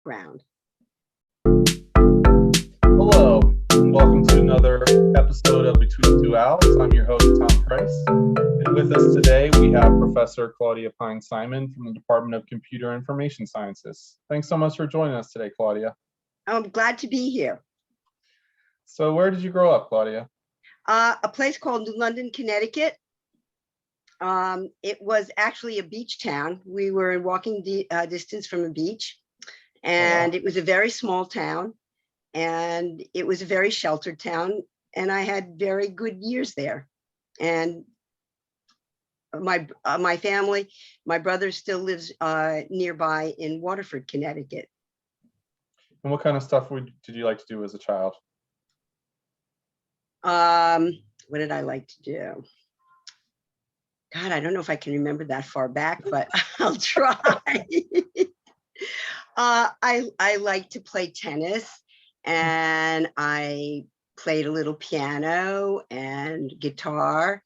background. Hello, and welcome to another episode of Between Two Owls. I'm your host, Tom Price. And with us today, we have Professor Claudia Pine-Simon from the Department of Computer Information Sciences. Thanks so much for joining us today, Claudia. I'm glad to be here. So where did you grow up, Claudia? A place called New London, Connecticut. It was actually a beach town. We were in walking distance from a beach, and It was a very small town, and it was a very sheltered town, and I had very good years there. And my family, my brother still lives nearby in Waterford, Connecticut. And what kind of stuff did you like to do as a child? What did I like to do? God, I don't know if I can remember that far back, but I'll try. I like to play tennis, and I played a little piano and guitar,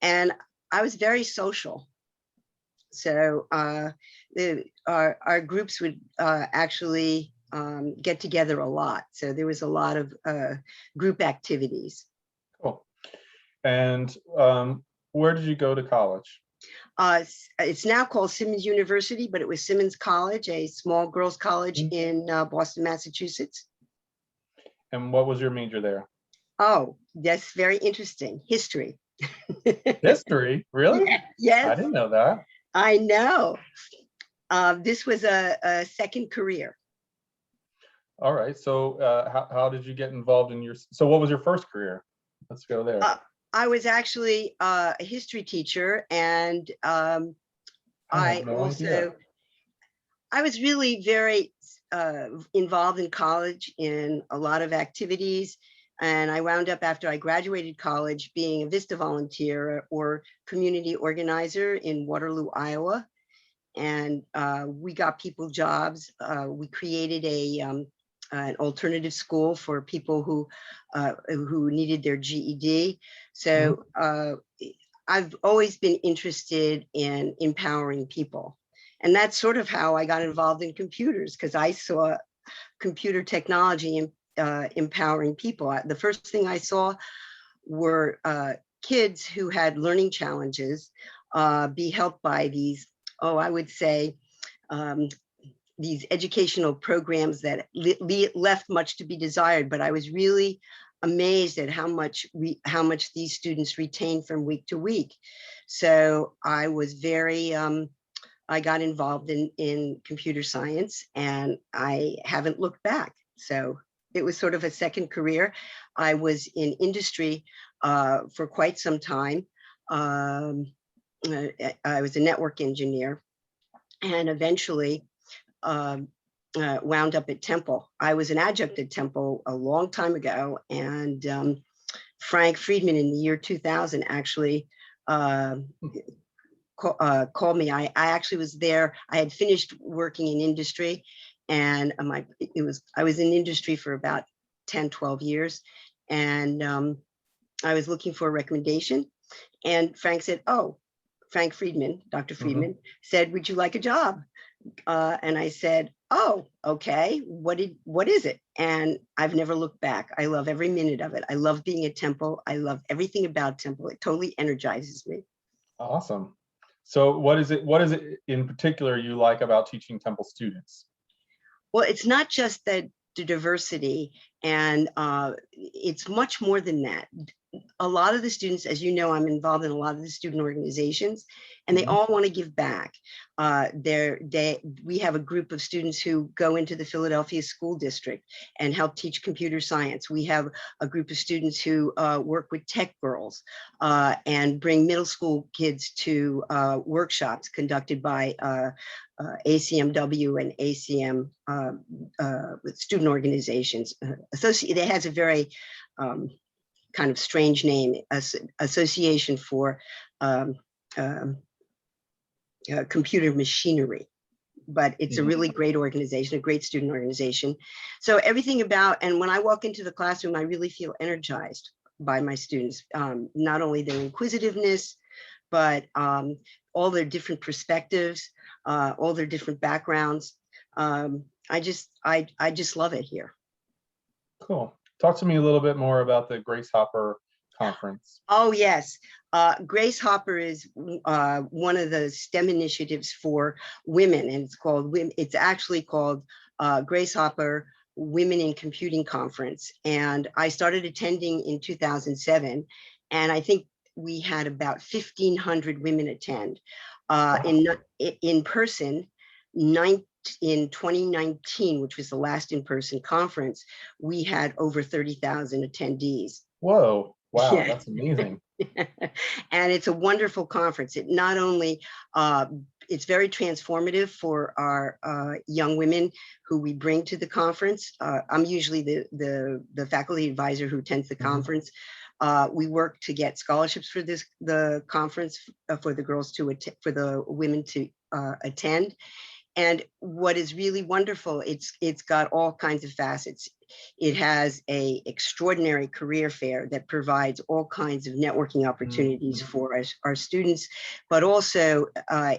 and I was very social. So our groups would actually get together a lot. So there was a lot of group activities. Cool. And where did you go to college? It's now called Simmons University, but it was Simmons College, a small girls' college in Boston, Massachusetts. And what was your major there? Oh, that's very interesting. History. History? Really? Yes. I didn't know that. I know. This was a second career. All right. So how did you get involved in so what was your first career? Let's go there. I was actually a history teacher, and I was really very involved in college in a lot of activities. And I wound up, after I graduated college, being a VISTA volunteer or community organizer in Waterloo, Iowa. And we got people jobs. We created an alternative school for people who needed their GED. So I've always been interested in empowering people. And that's sort of how I got involved in computers, because I saw computer technology empowering people. The first thing I saw were kids who had learning challenges be helped by these, I would say, these educational programs that left much to be desired. But I was really amazed at how much these students retain from week to week. So I was very, I got involved in computer science, and I haven't looked back. So it was sort of a second career. I was in industry for quite some time. I was a network engineer, and eventually wound up at Temple. I was an adjunct at Temple a long time ago, and Frank Friedman in the year 2000 actually called me. I actually was there. I had finished working in industry, and I was in industry for about 10, 12 years, and I was looking for a recommendation, and Frank said, Frank Friedman, Dr. Friedman, said, "Would you like a job?" And I said, "Oh, okay. What is it?" And I've never looked back. I love every minute of it. I love being at Temple. I love everything about Temple. It totally energizes me. Awesome. So what is it in particular you like about teaching Temple students? Well, it's not just the diversity, and it's much more than that. A lot of the students, as you know, I'm involved in a lot of the student organizations, and they all want to give back. We have a group of students who go into the Philadelphia School District and help teach computer science. We have a group of students who work with tech girls and bring middle school kids to workshops conducted by ACMW and ACM student organizations. It has a very kind of strange name, Association for Computer Machinery, but it's a really great organization, a great student organization. So everything about, and when I walk into the classroom, I really feel energized by my students, not only their inquisitiveness, but all their different perspectives, all their different backgrounds. I just love it here. Cool. Talk to me a little bit more about the Grace Hopper Conference. Oh, yes. Grace Hopper is one of the STEM initiatives for women, and it's actually called Grace Hopper Women in Computing Conference. And I started attending in 2007, and I think we had about 1,500 women attend in person. In 2019, which was the last in-person conference, we had over 30,000 attendees. Whoa. Wow, Yeah. that's amazing. And it's a wonderful conference. It not only, it's very transformative for our young women who we bring to the conference. I'm usually the faculty advisor who attends the conference. We work to get scholarships for the conference for the girls for the women to attend. And what is really wonderful, it's got all kinds of facets. It has a extraordinary career fair that provides all kinds of networking opportunities for our students, but also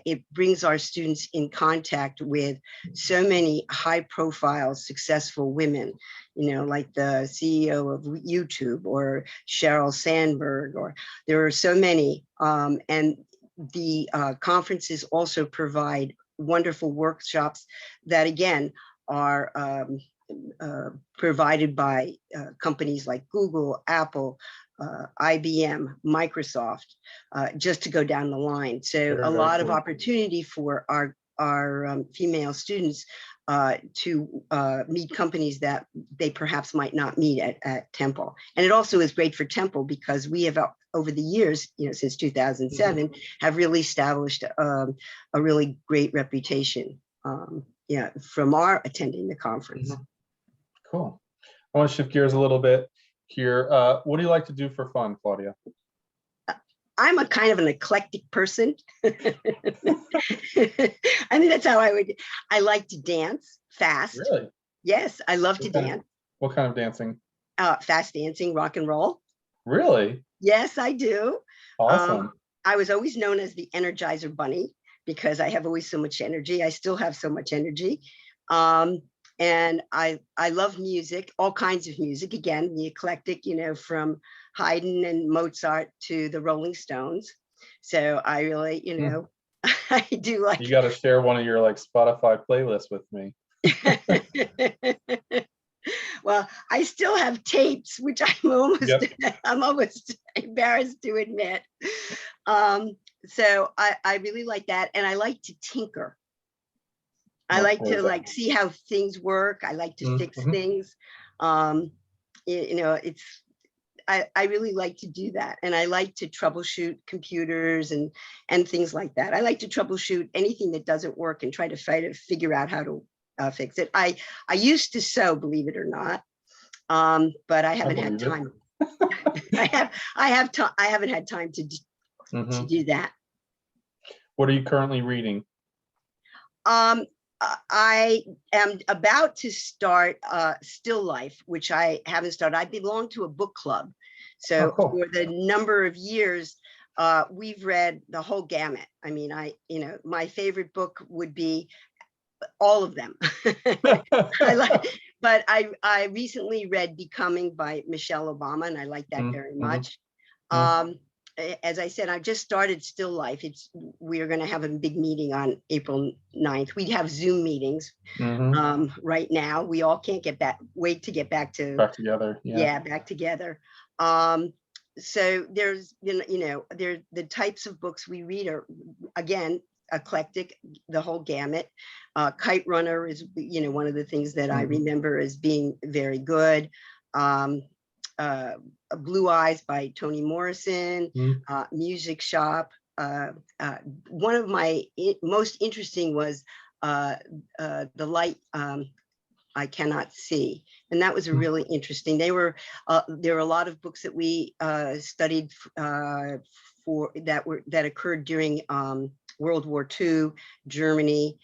it brings our students in contact with so many high profile, successful women, like the CEO of YouTube or Sheryl Sandberg, or there are so many. And the conferences also provide wonderful workshops that again are provided by companies like Google, Apple, IBM, Microsoft, just to go down the line. So a lot of opportunity for our female students to meet companies that they perhaps might not meet at Temple. And it also is great for Temple because we have over the years, since 2007, have really established a really great reputation from our attending the conference. Cool. I want to shift gears a little bit here. What do you like to do for fun, Claudia? I'm a kind of an eclectic person. I think that's how I like to dance fast. Really? Yes, I love to dance. What kind of dancing? Fast dancing, rock and roll. Really? Yes, I do. Awesome. I was always known as the Energizer Bunny because I have always so much energy. I still have so much energy. And I love music, all kinds of music. Again, the eclectic, from Haydn and Mozart to the Rolling Stones. So I really, I do like. You got to share one of your Spotify playlists with me. Well, I still have tapes, which I'm almost embarrassed to admit. So I really like that, and I like to tinker. I like to see how things work. I like to fix things. I really like to do that. And I like to troubleshoot computers and things like that. I like to troubleshoot anything that doesn't work and try to figure out how to fix it. I used to sew, believe it or not, but I haven't had time. I haven't had time to do that. What are you currently reading? I am about to start Still Life, which I haven't started. I belong to a book club. So for the number of years, we've read the whole gamut. I mean, my favorite book would be all of them. But I recently read Becoming by Michelle Obama, and I like that very much. As I said, I just started Still Life. We are going to have a big meeting on April 9th. We have Zoom meetings right now. We all can't wait to get back together. Yeah, back together. So there's, the types of books we read are, again, eclectic, the whole gamut. Kite Runner is, one of the things that I remember as being very good. Blue Eyes by Toni Morrison, Music Shop. One of my most interesting was The Light I Cannot See. And that was a really interesting. There were a lot of books that we studied that occurred during World War II, Germany,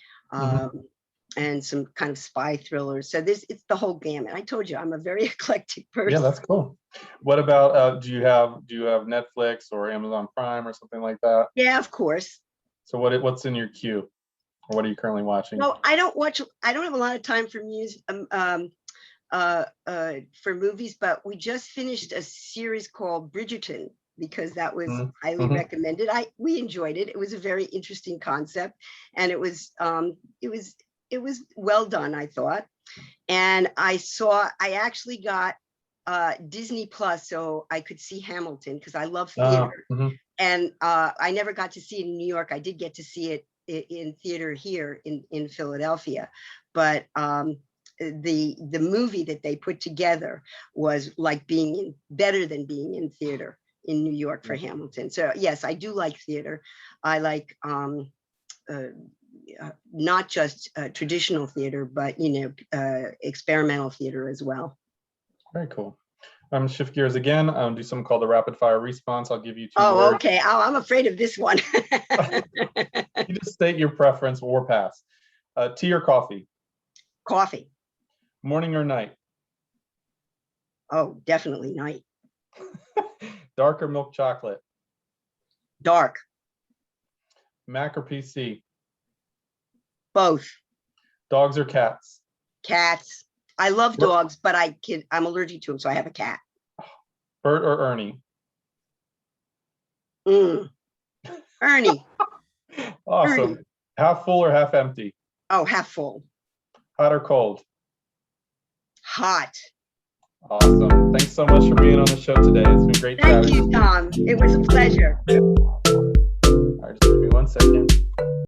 and some kind of spy thrillers. So it's the whole gamut. I told you I'm a very eclectic person. Yeah, that's cool. What about do you have Netflix or Amazon Prime or something like that? Yeah, of course. So what's in your queue? Or what are you currently watching? No, I don't have a lot of time for for movies, but we just finished a series called Bridgerton because that was highly Mm-hmm. recommended. We enjoyed it. It was a very interesting concept, and it was well done, I thought. And I actually got Disney Plus so I could see Hamilton because I love theater. And I never got to see it in New York. I did get to see it in theater here in Philadelphia, but the movie that they put together was like better than being in theater in New York for Hamilton. So yes, I do like theater. I like not just traditional theater, but experimental theater as well. Very cool. I'm gonna shift gears again. Do something called the rapid fire response. I'll give you 2 words. Oh, okay. Oh, I'm afraid of this one. You just state your preference or pass. Tea or coffee? Coffee. Morning or night? Oh, definitely night. Dark or milk chocolate? Dark. Mac or PC? Both. Dogs or cats? Cats. I love dogs, but I'm allergic to them, so I have a cat. Bert or Ernie? Ernie. Awesome. Ernie. Half full or half empty? Oh, half full. Hot or cold? Hot. Awesome. Thanks so much for being on the show today. It's been great. Thank you, Tom. It was a pleasure. All right, just give me 1 second.